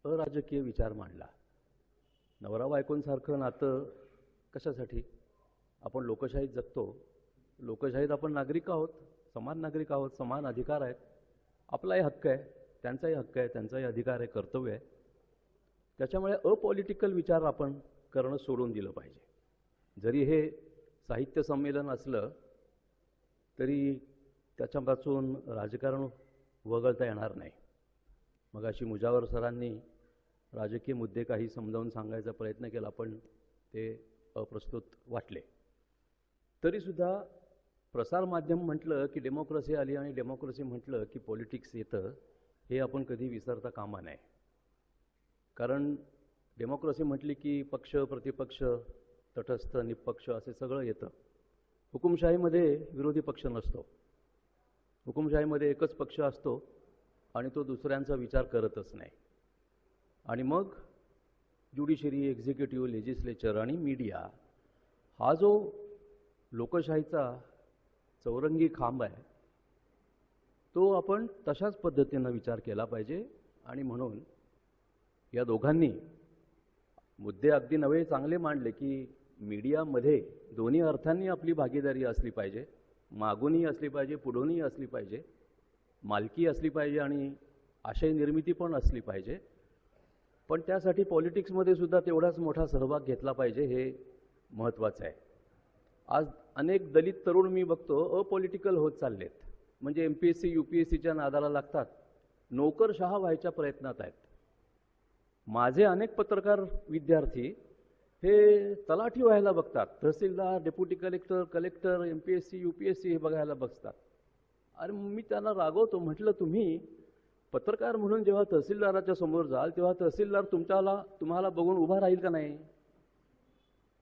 अराजकीय विचार मांडला. नवरा बायकोंसारखं नातं कशासाठी? आपण लोकशाहीत जगतो. लोकशाहीत आपण नागरिक आहोत, समान नागरिक आहोत, समान अधिकार आहेत. आपलाही हक्क आहे, त्यांचाही हक्क आहे, त्यांचाही अधिकार आहे, कर्तव्य आहे. त्याच्यामुळे अपॉलिटिकल विचार आपण करणं सोडून दिलं पाहिजे. जरी हे साहित्य संमेलन असलं तरी त्याच्यापासून राजकारण वगळता येणार नाही. मगाशी मुजावर सरांनी राजकीय मुद्दे काही समजावून सांगायचा प्रयत्न केला, पण ते अप्रस्तुत वाटले. तरीसुद्धा प्रसारमाध्यम म्हटलं की डेमोक्रेसी आली आणि डेमोक्रेसी म्हटलं की पॉलिटिक्स येतं, हे आपण कधी विसरता कामा नये. कारण डेमोक्रेसी म्हटली की पक्ष, प्रतिपक्ष, तटस्थ, निपक्ष असे सगळं येतं. हुकुमशाहीमध्ये विरोधी पक्ष नसतो. हुकुमशाहीमध्ये एकच पक्ष असतो आणि तो दुसऱ्यांचा विचार करतच नाही. आणि मग ज्युडिशरी, एक्झिक्युटिव्ह, लेजिस्लेचर आणि मीडिया हा जो लोकशाहीचा चौरंगी खांब आहे, तो आपण तशाच पद्धतीनं विचार केला पाहिजे. आणि म्हणून या दोघांनी मुद्दे अगदी नवे चांगले मांडले की मीडियामध्ये दोन्ही अर्थांनी आपली भागीदारी असली पाहिजे. मागूनही असली पाहिजे, पुढूनही असली पाहिजे, मालकी असली पाहिजे आणि आशय निर्मिती पण असली पाहिजे. पण त्यासाठी पॉलिटिक्समध्ये सुद्धा तेवढाच मोठा सहभाग घेतला पाहिजे, हे महत्त्वाचं आहे. आज अनेक दलित तरुण मी बघतो अपॉलिटिकल होत चाललेत. म्हणजे MPSC UPSCच्या नादाला लागतात, नोकरशहा व्हायच्या प्रयत्नात आहेत. माझे अनेक पत्रकार विद्यार्थी हे तलाठी व्हायला बघतात, तहसीलदार, deputy collector, collector, MPSC UPSC हे बघायला बघतात. अरे मी त्यांना रागवतो, म्हटलं तुम्ही पत्रकार म्हणून जेव्हा तहसीलदाराच्या समोर जाल तेव्हा तहसीलदार तुम्हाला बघून उभा राहील का नाही?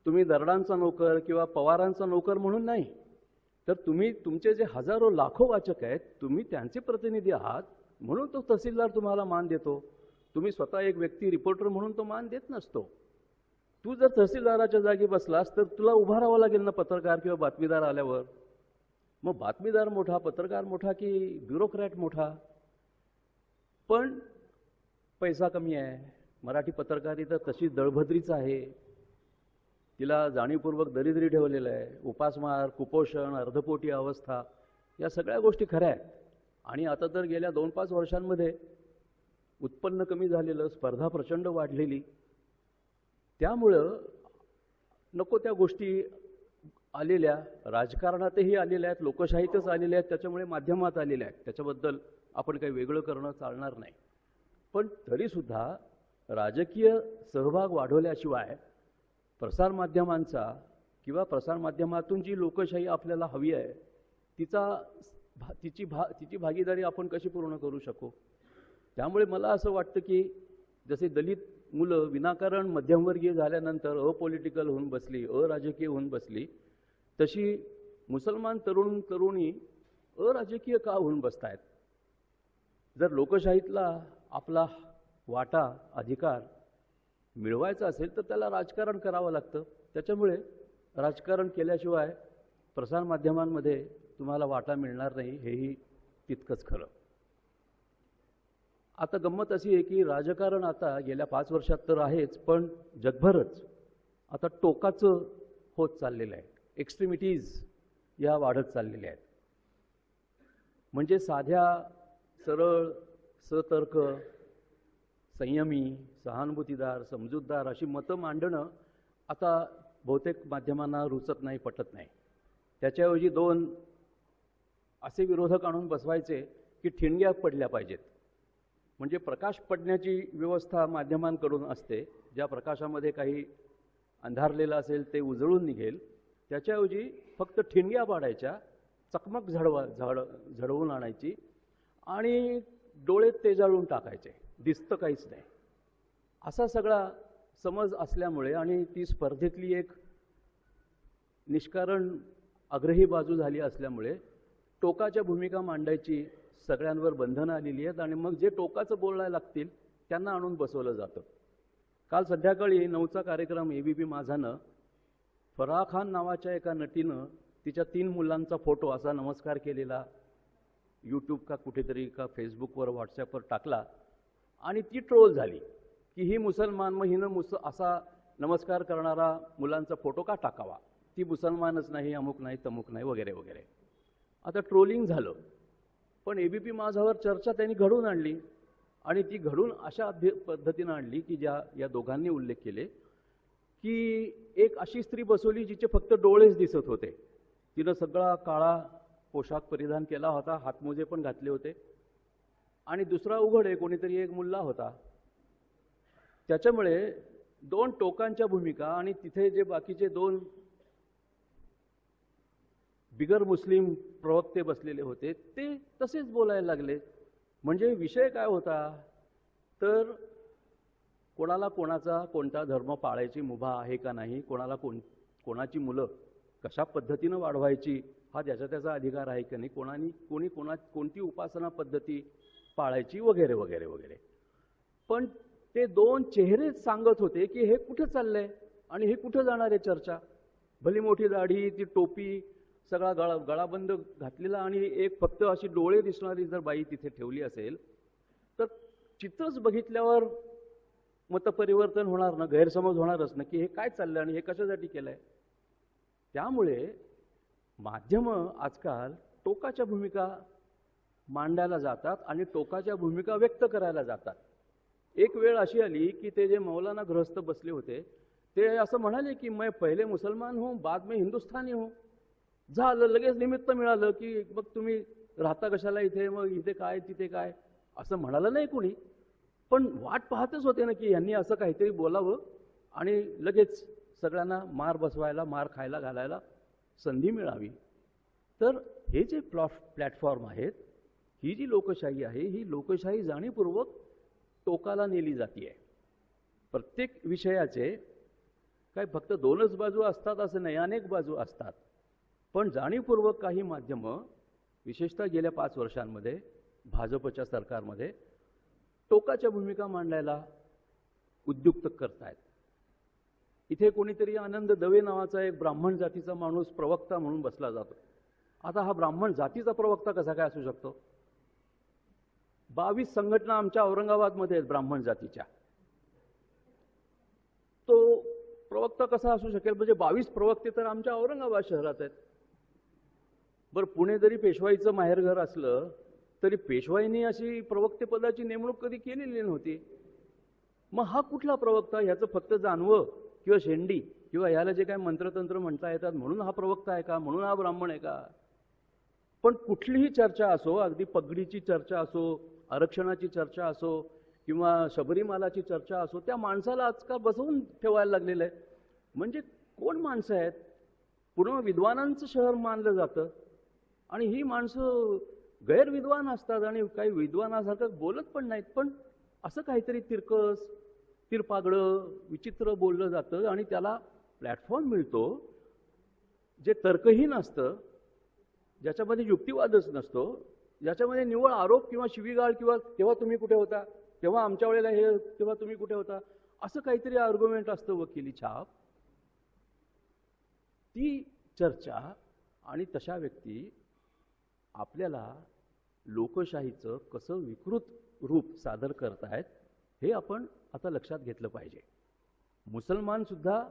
तुम्ही दरडांचा नोकर किंवा पवारांचा नोकर म्हणून नाही, तर तुम्ही तुमचे जे हजारो लाखो वाचक आहेत तुम्ही त्यांचे प्रतिनिधी आहात, म्हणून तो तहसीलदार तुम्हाला मान देतो. तुम्ही स्वतः एक व्यक्ती रिपोर्टर म्हणून तो मान देत नसतो. तू जर तहसीलदाराच्या जागी बसलास तर तुला उभा राहावं लागेल ना पत्रकार किंवा बातमीदार आल्यावर. मग बातमीदार मोठा, पत्रकार मोठा की ब्युरोक्रॅट मोठा? पण पैसा कमी आहे. मराठी पत्रकारिता तशी दळभद्रीच आहे. तिला जाणीवपूर्वक दरिद्री ठेवलेलं आहे. उपासमार, कुपोषण, अर्धपोटी अवस्था या सगळ्या गोष्टी खऱ्या आहेत. आणि आता तर गेल्या 2-5 वर्षांमध्ये उत्पन्न कमी झालेलं, स्पर्धा प्रचंड वाढलेली, त्यामुळं नको त्या गोष्टी आलेल्या, राजकारणातही आलेल्या आहेत, लोकशाहीतच आलेल्या आहेत, त्याच्यामुळे माध्यमात आलेल्या आहेत. त्याच्याबद्दल आपण काही वेगळं करणं चालणार नाही. पण तरीसुद्धा राजकीय सहभाग वाढवल्याशिवाय प्रसारमाध्यमांचा किंवा प्रसारमाध्यमातून जी लोकशाही आपल्याला हवी आहे तिची भागीदारी आपण कशी पूर्ण करू शकू? त्यामुळे मला असं वाटतं की जसे दलित मुलं विनाकारण मध्यमवर्गीय झाल्यानंतर अपॉलिटिकल होऊन बसली, अराजकीय होऊन बसली, तशी मुसलमान तरुण तरुणी अराजकीय का होऊन बसत आहेत? जर लोकशाहीतला आपला वाटा, अधिकार मिळवायचा असेल तर त्याला राजकारण करावं लागतं. त्याच्यामुळे राजकारण केल्याशिवाय प्रसारमाध्यमांमध्ये तुम्हाला वाटा मिळणार नाही, हेही तितकंच खरं. आता गंमत अशी आहे की राजकारण आता गेल्या 5 वर्षात तर आहेच, पण जगभरच आता टोकाचं होत चाललेलं आहे. एक्स्ट्रीमिटीज या वाढत चाललेल्या आहेत. म्हणजे साध्या, सरळ, सतर्क, संयमी, सहानुभूतीदार, समजूतदार अशी मतं मांडणं आता बहुतेक माध्यमांना रुचत नाही, पटत नाही. त्याच्याऐवजी 2 असे विरोधक आणून बसवायचे की ठिणग्या पडल्या पाहिजेत. म्हणजे प्रकाश पडण्याची व्यवस्था माध्यमांकडून असते. ज्या प्रकाशामध्ये काही अंधारलेलं असेल ते उजळून निघेल, त्याच्याऐवजी फक्त ठिणग्या पाडायच्या, चकमक झडवून आणायची आणि डोळे तेजाळून टाकायचे, दिसतं काहीच नाही, असा सगळा समज असल्यामुळे आणि ती स्पर्धेतली एक निष्कारण आग्रही बाजू झाली असल्यामुळे टोकाच्या भूमिका मांडायची सगळ्यांवर बंधनं आलेली आहेत. आणि मग जे टोकाचं बोलायला लागतील त्यांना आणून बसवलं जातं. काल संध्याकाळी 9चा कार्यक्रम ABP माझानं फराह खान नावाच्या एका नटीनं तिच्या 3 मुलांचा फोटो असा नमस्कार केलेला यूट्यूब का कुठेतरी का फेसबुकवर, व्हॉट्सॲपवर टाकला आणि ती ट्रोल झाली. की ही मुसलमान, मग हिनं असा नमस्कार करणारा मुलांचा फोटो का टाकावा, ती मुसलमानच नाही, अमुक नाही, तमुक नाही, वगैरे वगैरे. आता ट्रोलिंग झालं, पण एबीपी माझावर चर्चा त्यांनी घडवून आणली आणि ती घडून अशा पद्धतीनं आणली की ज्या या दोघांनी उल्लेख केले की एक अशी स्त्री बसवली जिचे फक्त डोळेच दिसत होते. तिनं सगळा काळा पोशाख परिधान केला होता, हातमोजे पण घातले होते, आणि दुसरा उघडे कोणीतरी एक मुल्ला होता. त्याच्यामुळे दोन टोकांच्या भूमिका आणि तिथे जे बाकीचे दोन बिगर मुस्लिम प्रवक्ते बसलेले होते ते तसेच बोलायला लागले. म्हणजे विषय काय होता, तर कोणाला कोणाचा कोणता धर्म पाळायची मुभा आहे का नाही, कोणाला कोणाची मुलं कशा पद्धतीनं वाढवायची हा त्याचा अधिकार आहे का नाही, कोणती उपासना पद्धती पाळायची, वगैरे वगैरे वगैरे. पण ते दोन चेहरेच सांगत होते की हे कुठं चाललंय आणि हे कुठं जाणार आहे चर्चा. भली मोठी दाढी, ती टोपी, सगळा गळाबंद घातलेला आणि एक फक्त अशी डोळे दिसणारी जर बाई तिथे ठेवली असेल तर चित्रच बघितल्यावर मतपरिवर्तन होणार ना, गैरसमज होणारच ना की हे काय चाललं आणि हे कशासाठी केलंय. त्यामुळे माध्यमं आजकाल टोकाच्या भूमिका मांडायला जातात आणि टोकाच्या भूमिका व्यक्त करायला जातात. एक वेळ अशी आली की ते जे मौलाना गृहस्थ बसले होते ते असं म्हणाले की मैं पहिले मुसलमान हूँ, बाद में हिंदुस्थानी हूँ. झालं, लगेच निमित्त मिळालं की मग तुम्ही राहता कशाला इथे, मग इथे काय तिथे काय, असं म्हणालं नाही कोणी. पण वाट पाहतच होते ना की यांनी असं काहीतरी बोलावं आणि लगेच सगळ्यांना मार बसवायला, मार खायला घालायला संधी मिळावी. तर हे जे प्लॅटफॉर्म आहेत, ही जी लोकशाही आहे, ही लोकशाही जाणीवपूर्वक टोकाला नेली जाते आहे. प्रत्येक विषयाचे काय फक्त दोनच बाजू असतात असं नाही, अनेक बाजू असतात. पण जाणीवपूर्वक काही माध्यमं विशेषतः गेल्या 5 वर्षांमध्ये भाजपच्या सरकारमध्ये टोकाच्या भूमिका मांडायला उद्युक्त करतायत. इथे कोणीतरी आनंद दवे नावाचा एक ब्राह्मण जातीचा माणूस प्रवक्ता म्हणून बसला जातो. आता हा ब्राह्मण जातीचा प्रवक्ता कसा काय असू शकतो? 22 संघटना आमच्या औरंगाबादमध्ये आहेत ब्राह्मण जातीच्या. तो प्रवक्ता कसा असू शकेल? म्हणजे 22 प्रवक्ते तर आमच्या औरंगाबाद शहरात आहेत. बरं, पुणे जरी पेशवाईचं माहेरघर असलं तरी पेशवाईने अशी प्रवक्तेपदाची नेमणूक कधी केलेली नव्हती. मग हा कुठला प्रवक्ता? ह्याचं फक्त जानवं किंवा शेंडी किंवा ह्याला जे काय मंत्रतंत्र म्हणता येतात म्हणून हा प्रवक्ता आहे का, म्हणून हा ब्राह्मण आहे का? पण कुठलीही चर्चा असो, अगदी पगडीची चर्चा असो, आरक्षणाची चर्चा असो किंवा शबरीमालाची चर्चा असो, त्या माणसाला आजकाल बसवून ठेवायला लागलेलं आहे. म्हणजे कोण माणसं आहेत? पूर्ण विद्वानांचं शहर मानलं जातं आणि ही माणसं गैरविद्वान असतात आणि काही विद्वानासारखं बोलत पण नाहीत. पण असं काहीतरी तिरकस, तिरपागडं, विचित्र बोललं जातं आणि त्याला प्लॅटफॉर्म मिळतो जे तर्कहीन असतं, ज्याच्यामध्ये युक्तिवादच नसतो, ज्याच्यामध्ये निव्वळ आरोप किंवा शिवीगाळ किंवा तेव्हा तुम्ही कुठे होता, तेव्हा आमच्या वेळेला हे, तेव्हा तुम्ही कुठे होता, असं काहीतरी आर्ग्युमेंट असतं, वकिली छाप. ती चर्चा आणि तशा व्यक्ती आपल्याला लोकशाहीचं कसं विकृत रूप सादर करतायत हे आपण आता लक्षात घेतलं पाहिजे. मुसलमान सुद्धा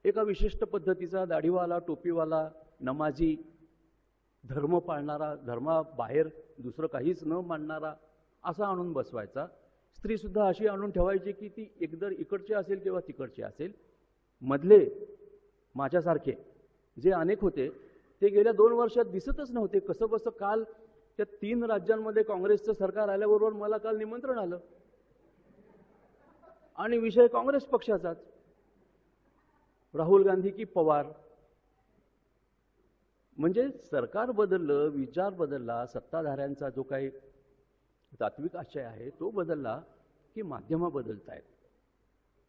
एका विशिष्ट पद्धतीचा दाढीवाला, टोपीवाला, नमाजी, धर्म पाळणारा, धर्माबाहेर दुसरं काहीच न मानणारा असा आणून बसवायचा. स्त्री सुद्धा अशी आणून ठेवायची की ती एकतर इकडची असेल किंवा तिकडची असेल. मधले माझ्यासारखे जे अनेक होते ते गेल्या 2 वर्षात दिसतच नव्हते. कसं बसं काल त्या 3 राज्यांमध्ये काँग्रेसचं सरकार आल्याबरोबर मला काल निमंत्रण आलं आणि विषय काँग्रेस पक्षाचाच, राहुल गांधी की पवार. म्हणजे सरकार बदललं, विचार बदलला, सत्ताधाऱ्यांचा जो काही तात्विक आशय आहे तो बदलला की माध्यमं बदलतायत.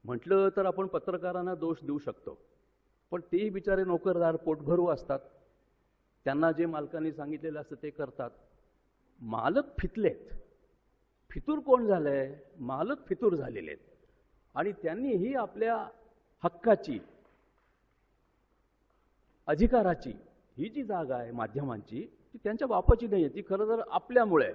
म्हटलं तर आपण पत्रकारांना दोष देऊ शकतो, पण तेही बिचारे नोकरदार पोटभरू असतात. त्यांना जे मालकांनी सांगितलेलं असतं ते करतात. मालक फितलेत. फितूर कोण झालंय? मालक फितूर झालेले आहेत आणि त्यांनीही आपल्या हक्काची, अधिकाराची ही जी जागा आहे माध्यमांची ती त्यांच्या बापाची नाही आहे, ती खरं तर आपल्यामुळे.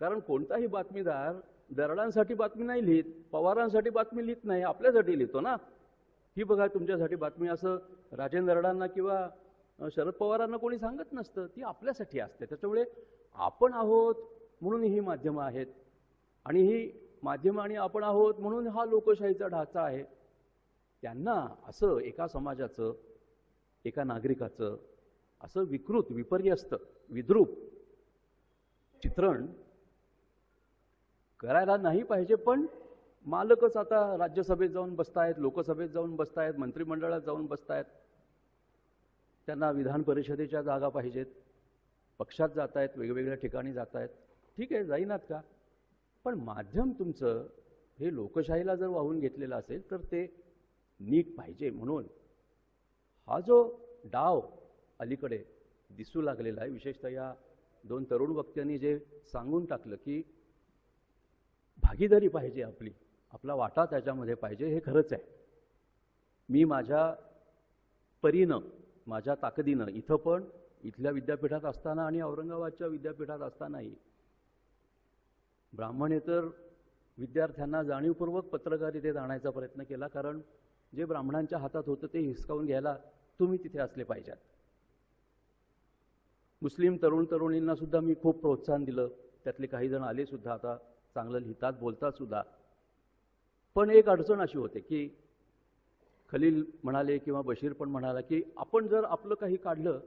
कारण कोणताही बातमीदार दरडांसाठी बातमी नाही लिहित, पवारांसाठी बातमी लिहित नाही, आपल्यासाठी लिहितो ना. ही बघा तुमच्यासाठी बातमी, असं राजेंद्र दरडांना किंवा शरद पवारांना कोणी सांगत नसतं, ती आपल्यासाठी असते. त्याच्यामुळे आपण आहोत म्हणून ही माध्यमं आहेत, आणि ही माध्यमं आणि आपण आहोत म्हणून हा लोकशाहीचा ढाचा आहे. त्यांना असं एका समाजाचं, एका नागरिकाचं असं विकृत, विपर्यस्त, विद्रूप चित्रण करायला नाही पाहिजे. पण मालकच आता राज्यसभेत जाऊन बसतायत, लोकसभेत जाऊन बसतायत, मंत्रिमंडळात जाऊन बसतायत, त्यांना विधान परिषदेच्या जागा पाहिजेत, पक्षात जात आहेत, वेगवेगळ्या ठिकाणी जात आहेत. ठीक आहे, जाईनात का, पण माध्यम तुमचं हे लोकशाहीला जर वाहून घेतलेलं असेल तर ते नीट पाहिजे. म्हणून हा जो डाव अलीकडे दिसू लागलेला आहे, विशेषतः या दोन तरुण वक्त्यांनी जे सांगून टाकलं की भागीदारी पाहिजे, आपला वाटा त्याच्यामध्ये पाहिजे, हे खरंच आहे. मी माझ्या परीनं, माझ्या ताकदीनं इथं पण, इथल्या विद्यापीठात असताना आणि औरंगाबादच्या विद्यापीठात असतानाही ब्राह्मणेतर विद्यार्थ्यांना जाणीवपूर्वक पत्रकारितेत आणायचा प्रयत्न केला. कारण जे ब्राह्मणांच्या हातात होतं ते हिसकावून घ्यायला तुम्ही तिथे असले पाहिजेत. मुस्लिम तरुण तरुणींना सुद्धा मी खूप प्रोत्साहन दिलं, त्यातले काही जण आले सुद्धा, आता चांगलं लिहितात, बोलतात सुद्धा. पण एक अडचण अशी होते की खलील म्हणाले किंवा बशीर पण म्हणाला की आपण जर आपलं काही काढलं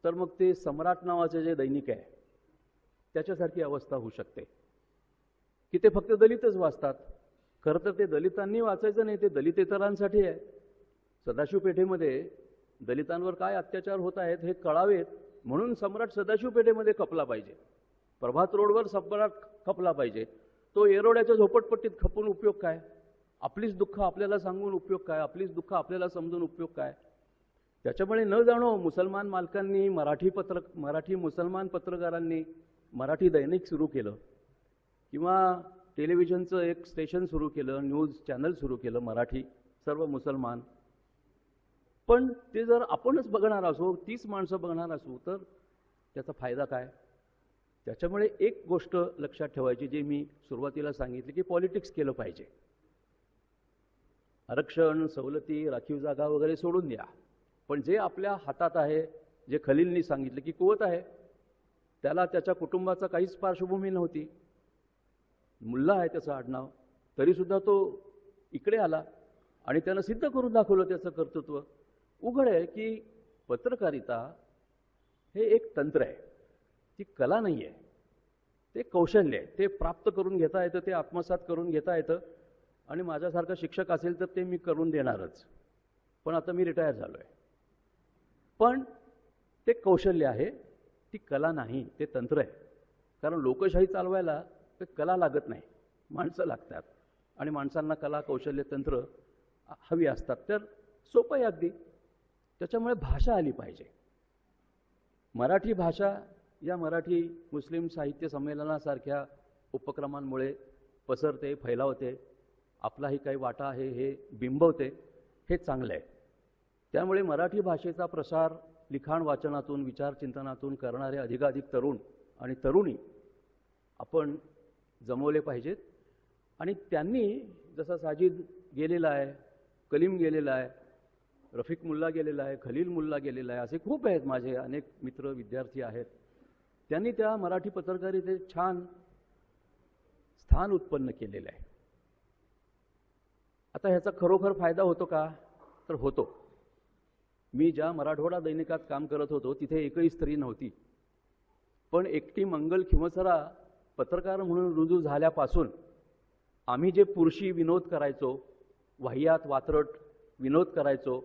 तर मग ते सम्राट नावाचे जे दैनिक आहे त्याच्यासारखी अवस्था होऊ शकते की ते फक्त दलितच वाचतात. खरं तर ते दलितांनी वाचायचं नाही, ते दलितेतरांसाठी आहे. सदाशिव पेठेमध्ये दलितांवर काय अत्याचार होत आहेत हे कळावेत म्हणून सम्राट सदाशिव पेठेमध्ये खपला पाहिजे, प्रभात रोडवर सम्राट खपला पाहिजे. तो येरोड्याच्या झोपडपट्टीत खपून उपयोग काय? आपलीच दुःख आपल्याला सांगून उपयोग काय? आपलीच दुःख आपल्याला समजून उपयोग काय? त्याच्यामुळे न जाणो मुसलमान मालकांनी, मराठी मुसलमान पत्रकारांनी मराठी दैनिक सुरू केलं किंवा टेलिव्हिजनचं एक स्टेशन सुरू केलं, न्यूज चॅनल सुरू केलं मराठी, सर्व मुसलमान. पण ते जर आपणच बघणार असू, 30 माणसं बघणार असू तर त्याचा फायदा काय? त्याच्यामुळे एक गोष्ट लक्षात ठेवायची, जे मी सुरुवातीला सांगितले की पॉलिटिक्स केलं पाहिजे. आरक्षण, सवलती, राखीव जागा वगैरे सोडून द्या, पण जे आपल्या हातात आहे, जे खलीलनी सांगितलं की कुवत आहे, त्याला त्याच्या कुटुंबाचा काहीच पार्श्वभूमी नव्हती, मुल्ला आहे त्याचं आडनाव, तरीसुद्धा तो इकडे आला आणि त्यानं सिद्ध करून दाखवलं त्याचं कर्तृत्व. उघड आहे की पत्रकारिता हे एक तंत्र आहे, ती कला नाही आहे, ते कौशल्य आहे. ते प्राप्त करून घेता येतं, ते आत्मसात करून घेता येतं, आणि माझ्यासारखा शिक्षक असेल तर ते मी करून देणारच. पण आता मी रिटायर झालो आहे. पण ते कौशल्य आहे, ती कला नाही, ते तंत्र आहे. कारण लोकशाही चालवायला ते कला लागत नाही, माणसं लागतात, आणि माणसांना कला, कौशल्य, तंत्र हवी असतात. तर सोपं आहे अगदी. त्याच्यामुळे भाषा आली पाहिजे. मराठी भाषा या मराठी मुस्लिम साहित्य संमेलनासारख्या उपक्रमांमुळे पसरते, फैलावते, आपलाही काही वाटा आहे हे बिंबवते, हे चांगलं आहे. त्यामुळे मराठी भाषेचा प्रसार लिखाण वाचनातून, विचारचिंतनातून करणारे अधिकाधिक तरुण आणि तरुणी आपण जमवले पाहिजेत. आणि त्यांनी, जसा साजिद गेलेला आहे, कलीम गेलेला आहे, रफिक मुल्ला गेलेला आहे, खलील मुल्ला गेलेला आहे, असे खूप आहेत माझे अनेक मित्र, विद्यार्थी आहेत. त्यांनी त्या मराठी पत्रकारितेत छान स्थान उत्पन्न केलेलं आहे. आता ह्याचा खरोखर फायदा होतो का? तर होतो. मी ज्या मराठवाडा दैनिकात काम करत होतो तिथे एकही स्त्री नव्हती, पण एकटी मंगल खिमसरा पत्रकार म्हणून रुजू झाल्यापासून आम्ही जे पुरुषी विनोद करायचो, वाह्यात वात्रट विनोद करायचो,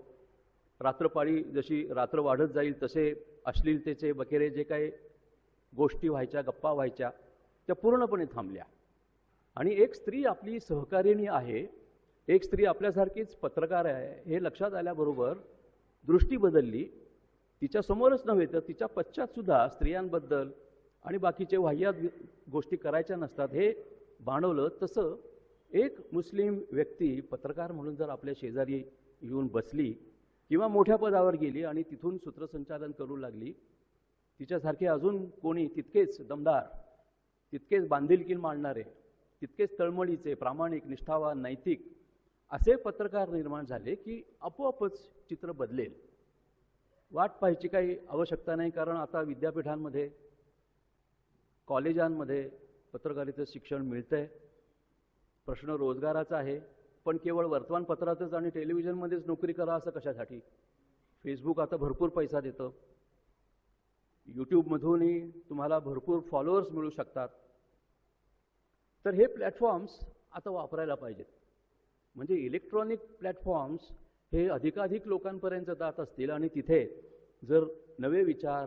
रात्रपाळी जशी रात्र वाढत जाईल तसे अश्लीलतेचे बकेरे जे काही गोष्टी व्हायच्या, गप्पा व्हायच्या, त्या पूर्णपणे थांबल्या. आणि एक स्त्री आपली सहकारिणी आहे, एक स्त्री आपल्यासारखीच पत्रकार आहे, हे लक्षात आल्याबरोबर दृष्टी बदलली. तिच्यासमोरच नव्हे तर तिच्या पश्चातसुद्धा स्त्रियांबद्दल आणि बाकीचे वाह्यात गोष्टी करायच्या नसतात हे बाणवलं. तसं एक मुस्लिम व्यक्ती पत्रकार म्हणून जर आपल्या शेजारी येऊन बसली किंवा मोठ्या पदावर गेली आणि तिथून सूत्रसंचालन करू लागली, तिच्यासारखे अजून कोणी तितकेच दमदार, तितकेच बांधिलकी मांडणारे तितकेच तळमळीचे, प्रामाणिक, निष्ठावान, नैतिक असे पत्रकार निर्माण झाले की आपोआपच चित्र बदलेल. वाट पाहायची काही आवश्यकता नाही, कारण आता विद्यापीठांमध्ये, कॉलेजांमध्ये पत्रकारितेचं शिक्षण मिळतंय. प्रश्न रोजगाराचा आहे, पण केवळ वर्तमानपत्रातच आणि टेलिव्हिजनमध्येच नोकरी करा असं कशासाठी? फेसबुक आता भरपूर पैसा देतं, यूट्यूबमधूनही तुम्हाला भरपूर फॉलोअर्स मिळू शकतात. तर हे प्लॅटफॉर्म्स आता वापरायला पाहिजेत. म्हणजे इलेक्ट्रॉनिक प्लॅटफॉर्म्स हे अधिकाधिक लोकांपर्यंत जात असतील आणि तिथे जर नवे विचार,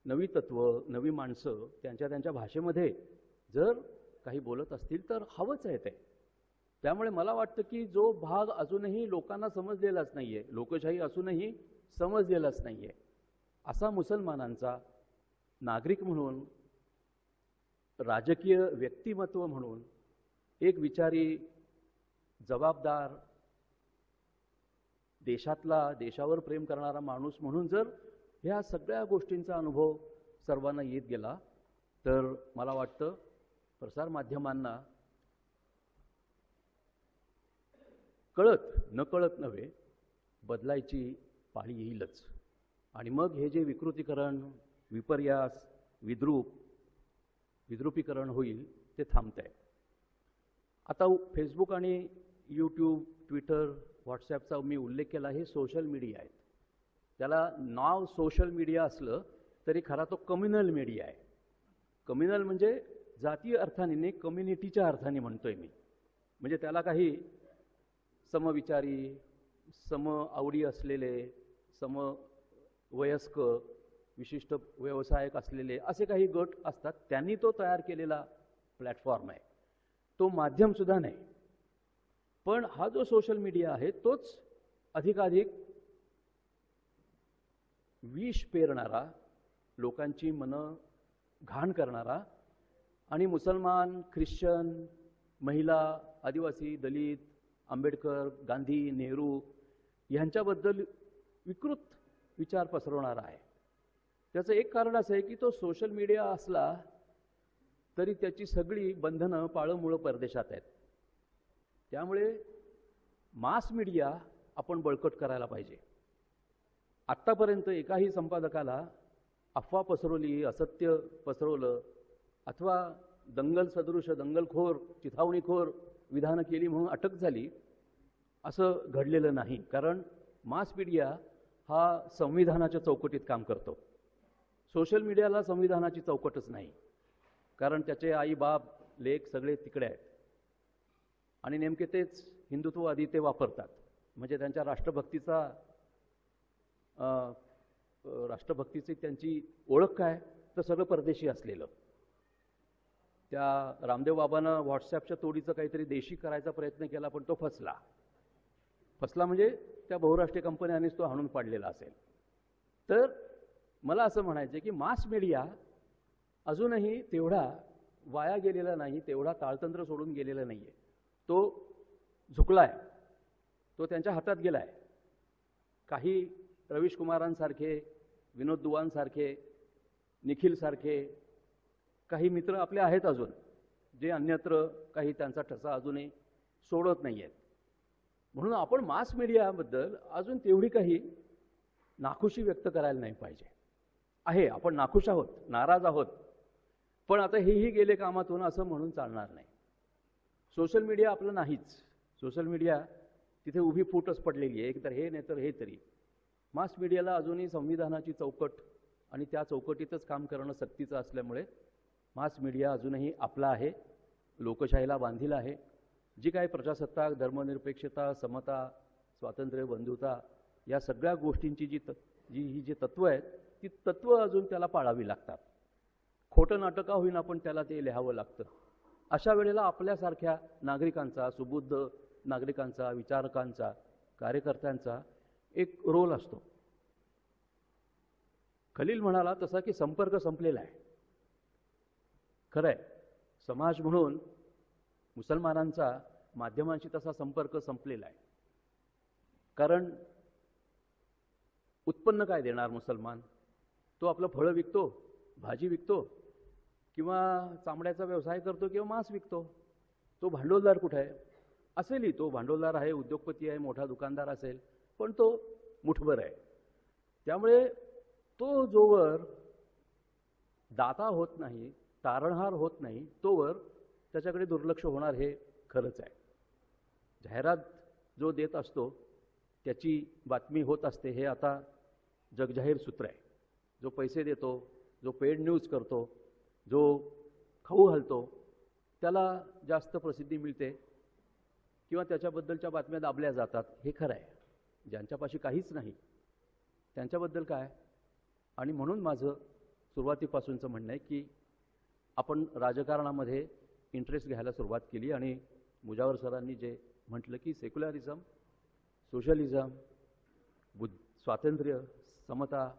नवी तत्व, नवी माणसं त्यांच्या भाषेमध्ये जर काही बोलत असतील तर हवंच आहे ते. त्यामुळे मला वाटतं की जो भाग अजूनही लोकांना समजलेलाच नाही आहे, लोकशाही असूनही समजलेलाच नाही आहे, असा मुसलमानांचा नागरिक म्हणून, राजकीय व्यक्तिमत्व म्हणून, एक विचारी, जबाबदार, देशावर प्रेम करणारा माणूस म्हणून जर ह्या सगळ्या गोष्टींचा अनुभव सर्वांना येत गेला तर मला वाटतं प्रसारमाध्यमांना कळत नकळत नव्हे बदलायची पाळी येईलच. आणि मग हे जे विकृतीकरण, विपर्यास, विद्रूपीकरण होईल ते थांबतंय. आता फेसबुक आणि यूट्यूब, ट्विटर, व्हॉट्सॲपचा मी उल्लेख केला, हे सोशल मीडिया आहेत. त्याला नाव सोशल मीडिया असलं तरी खरा तो कम्युनल मीडिया आहे. कम्युनल म्हणजे जातीय अर्थाने नाही, कम्युनिटीच्या अर्थाने म्हणतोय मी. म्हणजे त्याला काही समविचारी, सम आवडी असलेले, समवयस्क, विशिष्ट व्यवसायक असलेले असे काही गट असतात, त्यांनी तो तयार केलेला प्लॅटफॉर्म आहे. तो माध्यमसुद्धा नाही. पण हा जो सोशल मीडिया आहे तोच अधिकाधिक विष पेरणारा, लोकांची मनं घाण करणारा आणि मुसलमान, ख्रिश्चन, महिला, आदिवासी, दलित, आंबेडकर, गांधी, नेहरू यांच्याबद्दल विकृत विचार पसरवणारा आहे. त्याचं एक कारण असं आहे की तो सोशल मीडिया असला तरी त्याची सगळी बंधनं पाळंमुळं परदेशात आहेत. त्यामुळे मास मीडिया आपण बळकट करायला पाहिजे. आत्तापर्यंत एकाही संपादकाला अफवा पसरवली, असत्य पसरवलं अथवा दंगल सदृश, दंगलखोर, चिथावणीखोर विधानं केली म्हणून अटक झाली असं घडलेलं नाही. कारण मास मीडिया हा संविधानाच्या चौकटीत काम करतो. सोशल मीडियाला संविधानाची चौकटच नाही, कारण त्याचे आई बाप, लेक सगळे तिकडे आहेत आणि नेमके तेच हिंदुत्ववादी ते वापरतात. म्हणजे त्यांच्या राष्ट्रभक्तीची त्यांची ओळख काय, तर सगळं परदेशी असलेलं. त्या रामदेव बाबांना व्हॉट्सॲपच्या तोडीचं काहीतरी देशी करायचा प्रयत्न केला, पण तो फसला म्हणजे त्या बहुराष्ट्रीय कंपन्यांनीच तो हाणून पाडलेला असेल. तर मला असं म्हणायचं की मास मीडिया अजूनही तेवढा वाया गेलेला नाही, तेवढा ताळतंत्र सोडून गेलेला नाही आहे. तो झुकलाय, तो त्यांच्या हातात गेलाय. काही रवीश कुमारांसारखे, विनोद दुवांसारखे, निखिलसारखे काही मित्र आपले आहेत अजून, जे अन्यत्र काही त्यांचा ठसा अजूनही सोडत नाही आहेत. म्हणून आपण मास मीडियाबद्दल अजून तेवढी काही नाखुशी व्यक्त करायला नाही पाहिजे. आहे, आपण नाखुश आहोत, नाराज आहोत, पण आता हेही गेले कामातून असं म्हणून चालणार नाही. सोशल मीडिया आपलं नाहीच. सोशल मीडिया तिथे उभी फूटच पडलेली आहे, एक तर हे नाही तर हे तरी. मास मीडियाला अजूनही संविधानाची चौकट आणि त्या चौकटीतच काम करणं सक्तीचं असल्यामुळे मास मीडिया अजूनही आपला आहे, लोकशाहीला बांधील आहे. जी काही प्रजासत्ताक, धर्मनिरपेक्षता, समता, स्वातंत्र्य, बंधुता या सगळ्या गोष्टींची जी तत्त्व आहेत ती तत्त्व अजून त्याला पाळावी लागतात. खोटं नाटका होईना पण त्याला ते लिहावं लागतं. अशा वेळेला आपल्यासारख्या नागरिकांचा, सुबुद्ध नागरिकांचा, विचारकांचा, कार्यकर्त्यांचा एक रोल असतो. खलील म्हणाला तसा की संपर्क संपलेला आहे. खरं आहे, समाज म्हणून मुसलमानांचा माध्यमांशी तसा संपर्क संपलेला आहे. कारण उत्पन्न काय देणार मुसलमान? तो आपलं फळं विकतो, भाजी विकतो, किंवा चामड्याचा व्यवसाय करतो किंवा मांस विकतो. तो भांडवलदार कुठे आहे? असेलही, तो भांडवलदार आहे, उद्योगपती आहे, मोठा दुकानदार असेल, पण तो मुठभर आहे. त्यामुळे तो जोवर दाता होत नाही, तारणहार होत नाही, तोवर त्याच्याकडे दुर्लक्ष होणार हे खरंच आहे. जाहिरात जो देत असतो त्याची बातमी होत असते, हे आता जगजाहीर सूत्र आहे. जो पैसे देतो, जो पेड न्यूज करतो, जो खाऊ घालतो, त्याला जास्त प्रसिद्धी मिळते किंवा त्याच्याबद्दलच्या बातम्या दाबल्या जातात, हे खरं आहे. ज्यांच्यापाशी काहीच नाही त्यांच्याबद्दल काय? आणि म्हणून माझं सुरुवातीपासूनचं म्हणणं आहे की आपण राजकारणामध्ये इंटरेस्ट घ्यायला सुरुवात केली आणि मुजावर सरांनी जे म्हटलं की सेक्युलरिझम, सोशलिझम, स्वातंत्र्य, समता,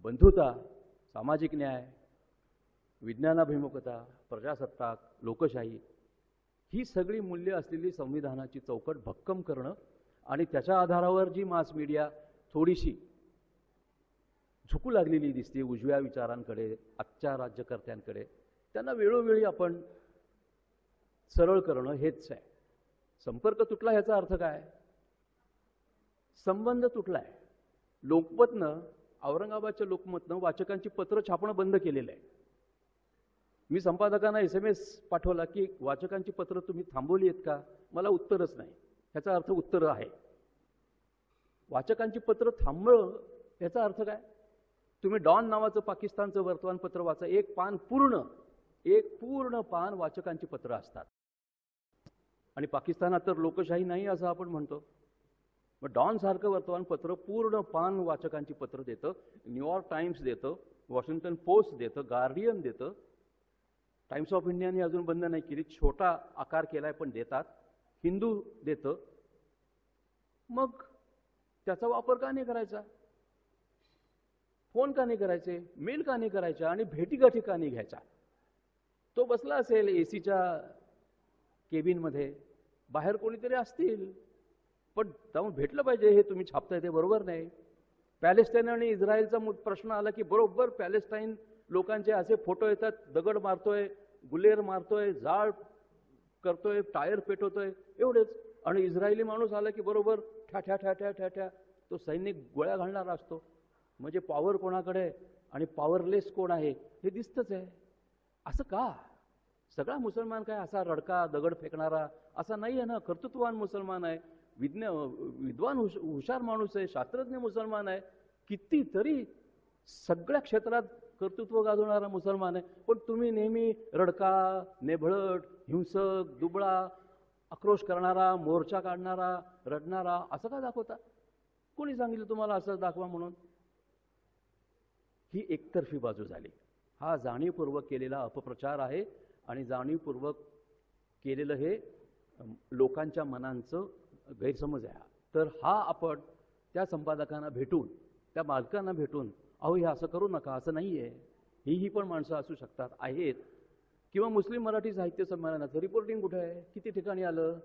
बंधुता, सामाजिक न्याय, विज्ञानाभिमुखता, प्रजासत्ताक, लोकशाही, ही सगळी मूल्य असलेली संविधानाची चौकट भक्कम करणं आणि त्याच्या आधारावर जी मास मीडिया थोडीशी झुकू लागलेली दिसते उजव्या विचारांकडे, आजच्या राज्यकर्त्यांकडे, त्यांना वेळोवेळी आपण सरळ करणं हेच आहे. संपर्क तुटला ह्याचा अर्थ काय? संबंध तुटलाय. लोकमतनं, औरंगाबादच्या लोकमतनं वाचकांची पत्र छापणं बंद केलेलं आहे. मी संपादकांना SMS पाठवला की वाचकांची पत्र तुम्ही थांबवली आहेत का? मला उत्तरच नाही. ह्याचा अर्थ उत्तर आहे. वाचकांची पत्र थांबवलं याचा अर्थ काय? तुम्ही डॉन नावाचं पाकिस्तानचं वर्तमानपत्र वाचा, एक पूर्ण पान वाचकांची पत्र असतात. आणि पाकिस्तानात तर लोकशाही नाही असं आपण म्हणतो. मग डॉन सारखं वर्तमानपत्र पूर्ण पान वाचकांची पत्र देतं. न्यूयॉर्क टाइम्स देतं, वॉशिंग्टन पोस्ट देतं, गार्डियन देतं. टाइम्स ऑफ इंडियाने अजून बंद नाही केली, छोटा आकार केलाय पण देतात. हिंदू देतं. मग त्याचा वापर का नाही करायचा? फोन का नाही करायचे? मेल का नाही करायचा? आणि भेटीगाठी का नाही घ्यायचा? तो बसला असेल एसीच्या केबिनमध्ये, बाहेर कोणीतरी असतील, पण जाऊन भेटलं पाहिजे. हे तुम्ही छापताय ते बरोबर नाही. पॅलेस्टाईन आणि इस्रायलचा प्रश्न आला की बरोबर पॅलेस्टाईन लोकांचे असे फोटो येतात, दगड मारतोय, गुलेर मारतोय, जाळ करतोय, टायर पेटवतोय, एवढेच. आणि इस्रायली माणूस आला की बरोबर ठ्या ठ्या ठ्या ठ्या ठ्या ठ्या तो सैनिक गोळ्या घालणारा असतो. म्हणजे पॉवर कोणाकडे आणि पॉवरलेस कोण आहे हे दिसतंच आहे. असं का? सगळा मुसलमान काय असा रडका दगड फेकणारा असा नाही आहे ना. कर्तृत्ववान मुसलमान आहे, विद्वान हुशार माणूस आहे, शास्त्रज्ञ मुसलमान आहे, कितीतरी सगळ्या क्षेत्रात कर्तृत्व गाजवणारा मुसलमान आहे. पण तुम्ही नेहमी रडका, नेभळट, हिंसक, दुबळा, आक्रोश करणारा, मोर्चा काढणारा, रडणारा असं का दाखवता? कोणी सांगितलं तुम्हाला असं दाखवा म्हणून? ही एकतर्फी बाजू झाली. हा जाणीवपूर्वक केलेला अपप्रचार आहे आणि जाणीवपूर्वक केलेलं हे लोकांच्या मनांचं गैरसमज आहे. तर हा आपण त्या संपादकांना भेटून, त्या मालकांना भेटून, अहो हे असं करू नका, असं नाही आहे, ही पण माणसं असू शकतात, आहेत. किंवा मुस्लिम मराठी साहित्य संमेलनाचं रिपोर्टिंग कुठे आहे? किती ठिकाणी आलं?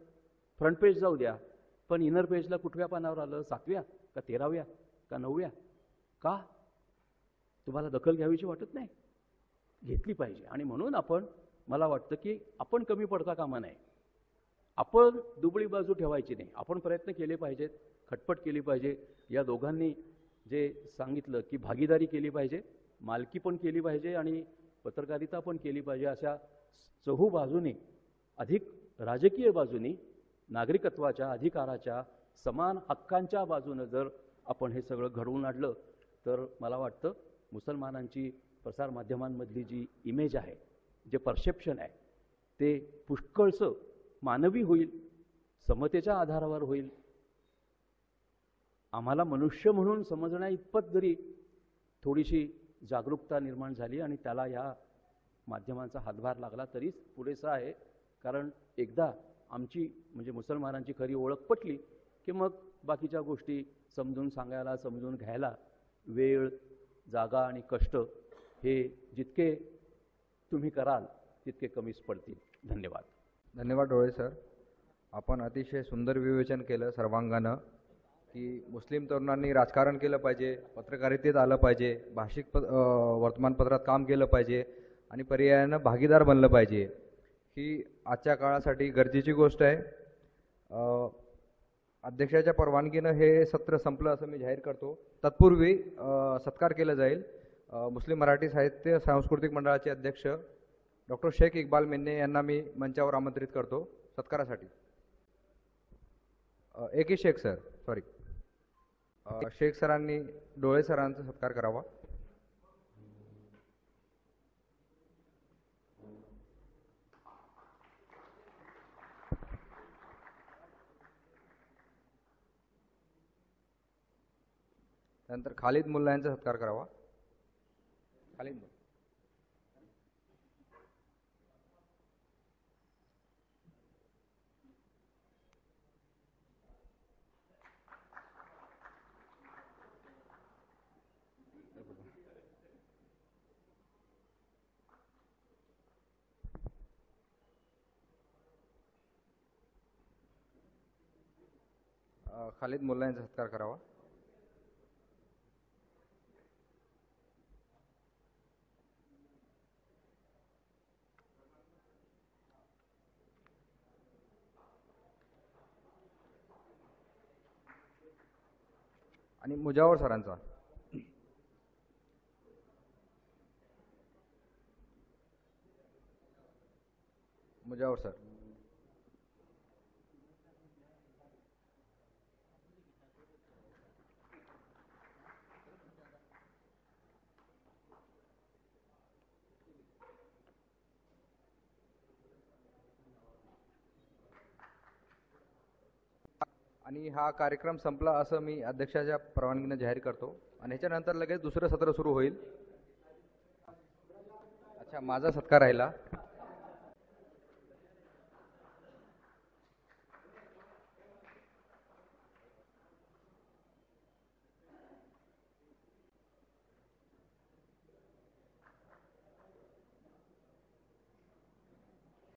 फ्रंट पेज जाऊ द्या, पण इनर पेजला कुठव्या पानावर आलं? 7व्या का 13व्या का 9व्या? का? तुम्हाला दखल घ्यावीची वाटत नाही? घेतली पाहिजे. आणि म्हणून मला वाटतं की आपण कमी पडता कामा नये. आपण दुबळी बाजू ठेवायची नाही. आपण प्रयत्न केले पाहिजेत, खटपट केली पाहिजे. या दोघांनी जे सांगितलं की भागीदारी केली पाहिजे, मालकी पण केली पाहिजे आणि पत्रकारिता पण केली पाहिजे. अशा चहू बाजूनी, अधिक राजकीय बाजूनी, नागरिकत्वाच्या, अधिकाराच्या, समान हक्कांच्या बाजूनं जर आपण हे सगळं घडवून आणलं तर मला वाटतं मुसलमानांची प्रसारमाध्यमांमधली जी इमेज आहे, जे परसेप्शन आहे, ते पुष्कळसं मानवी होईल, समतेच्या आधारावर होईल. आम्हाला मनुष्य म्हणून समजण्या इतपत जरी थोडीशी जागरूकता निर्माण झाली आणि त्याला या माध्यमांचा हातभार लागला तरीच पुरेसा आहे. कारण एकदा आमची म्हणजे मुसलमानांची खरी ओळख पटली की मग बाकीच्या गोष्टी समजून सांगायला, समजून घ्यायला वेळ, जागा आणि कष्ट हे जितके तुम्ही कराल तितके कमीच पडतील. धन्यवाद. धन्यवाद डोळे सर. आपण अतिशय सुंदर विवेचन केलं सर्वांगानं की मुस्लिम तरुणांनी राजकारण केलं पाहिजे, पत्रकारितेत आलं पाहिजे, भाषिक वर्तमानपत्रात काम केलं पाहिजे, आणि पर्यायानं भागीदार बनलं पाहिजे. ही आजच्या काळासाठी गरजेची गोष्ट आहे. अध्यक्षाच्या परवानगीनं हे सत्र संपलं असं मी जाहीर करतो. तत्पूर्वी सत्कार केला जाईल. मुस्लिम मराठी साहित्य सांस्कृतिक मंडळाचे अध्यक्ष डॉक्टर शेख इक्बाल मेन्ने यांना मी मंचावर आमंत्रित करतो सत्कारासाठी. एकी शेख सर, सॉरी, शेख सरांनी डोळे सरांचा सत्कार करावा. त्यानंतर खालिद मुल्ला यांचा सत्कार करावा. खालिद मुल्ला. खालिद मुल्ला यांचा सत्कार करावा. आणि मुजावर सरांचा. मुजावर सर. आणि हा कार्यक्रम संपला असं मी अध्यक्षाच्या परवानगीने जाहीर करतो. आणि ह्याच्यानंतर लगेच दुसरं सत्र सुरू होईल. अच्छा, माझा सत्कार राहिला.